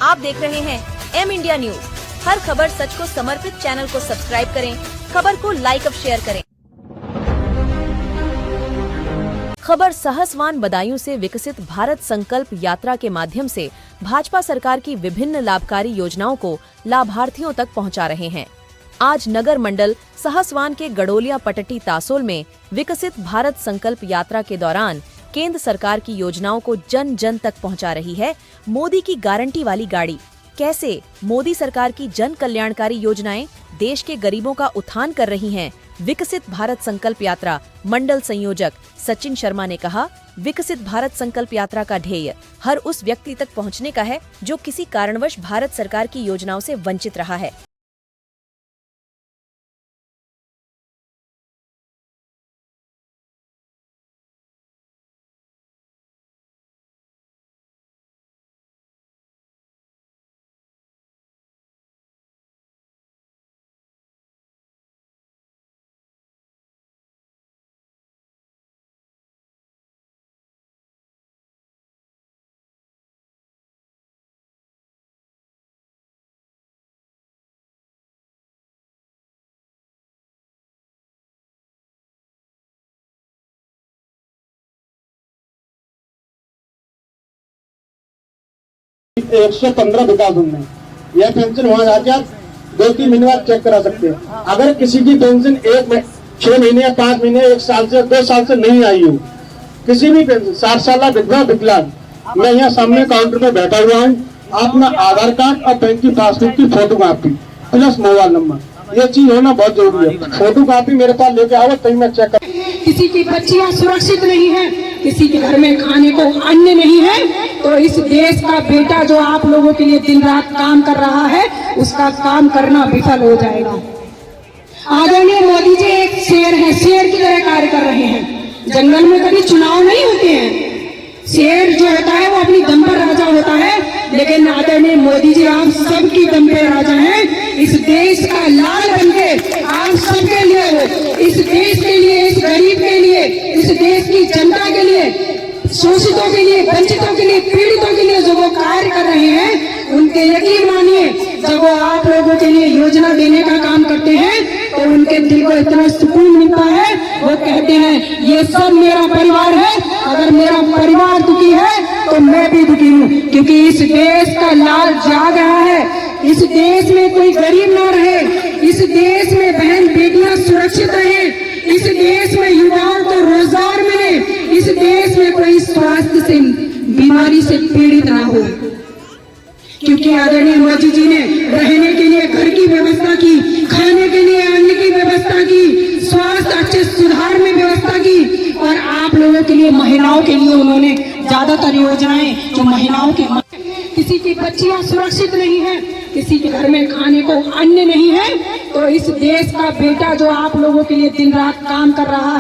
आप देख रहे हैं एम इंडिया न्यूज। हर खबर सच को समर्पित चैनल को सब्सक्राइब करें, खबर को लाइक और शेयर करें। खबर सहसवान बदायूं से विकसित भारत संकल्प यात्रा के माध्यम से भाजपा सरकार की विभिन्न लाभकारी योजनाओं को लाभार्थियों तक पहुंचा रहे हैं। आज नगर मंडल सहसवान के गड़ोलिया पटटी तासोल में विकसित भारत संकल्प यात्रा के दौरान केंद्र सरकार की योजनाओं को जन जन तक पहुंचा रही है मोदी की गारंटी वाली गाड़ी। कैसे मोदी सरकार की जन कल्याणकारी योजनाएं देश के गरीबों का उत्थान कर रही हैं। विकसित भारत संकल्प यात्रा मंडल संयोजक सचिन शर्मा ने कहा, विकसित भारत संकल्प यात्रा का ध्येय हर उस व्यक्ति तक पहुंचने का है जो किसी कारणवश भारत सरकार की योजनाओं से वंचित रहा है। तो 115 विकास होंगे। यह पेंशन वहाँ जाके आप 2-3 महीने बाद चेक करा सकते हैं। अगर किसी की पेंशन 6 महीने या 5 महीने 1 साल से 2 साल से नहीं आई हो, किसी भी पेंशन 60 साल विधवा विकलांग, मैं यहाँ सामने काउंटर में बैठा हुआ हूँ। अपना आधार कार्ड और बैंक की पासबुक की photo copy plus mobile number, ये चीज होना बहुत जरूरी है। फोटो कॉपी मेरे पास लेके आओ तभी मैं चेक कर। किसी की बच्चियां सुरक्षित नहीं है, किसी के घर में खाने को अन्न नहीं है, तो इस देश का बेटा जो आप लोगों के लिए दिन रात काम कर रहा है, उसका काम करना विफल हो जाएगा। आदरणीय मोदी जी एक शेर है, शेर की तरह कार्य कर रहे हैं। जंगल में कभी चुनाव नहीं होते हैं। शेर जो होता है वो अपनी दम पर राजा होता है, लेकिन आदरणीय मोदी जी आप सबकी दम पे राजा हैं। इस देश का लाल बनके आप सबके लिए हो, इस देश के लिए, इस गरीब के लिए, इस देश की जनता के लिए, शोषितों के लिए, वंचितों के लिए, पीड़ितों के लिए जो वो कार्य कर रहे हैं, उनके यकीन मानिए जब वो आप लोगों के लिए योजना देने का काम करते हैं तो उनके दिल को इतना सुकून मिलता है। वो कहते हैं ये सब मेरा परिवार है, अगर मेरा परिवार दुखी है तो मैं भी दुखी हूँ, क्योंकि इस देश का लाल जाग रहा है। इस देश में कोई गरीब ना रहे, इस देश में बहन बेटियां सुरक्षित रहे, इस देश में युवाओं को रोजगार मिले, इस देश में कोई स्वास्थ्य से बीमारी से पीड़ित ना हो। क्योंकि आदरणीय मोदी जी ने रहने के लिए घर की व्यवस्था की, खाने के लिए अन्न की व्यवस्था की, स्वास्थ्य अच्छे सुधार में व्यवस्था की, और आप लोगों के लिए, महिलाओं के लिए उन्होंने ज्यादातर योजनाएं जो महिलाओं के, किसी की बच्चियां सुरक्षित नहीं है, किसी के घर में खाने को अन्न नहीं है, तो इस देश का बेटा जो आप लोगों के लिए दिन रात काम कर रहा है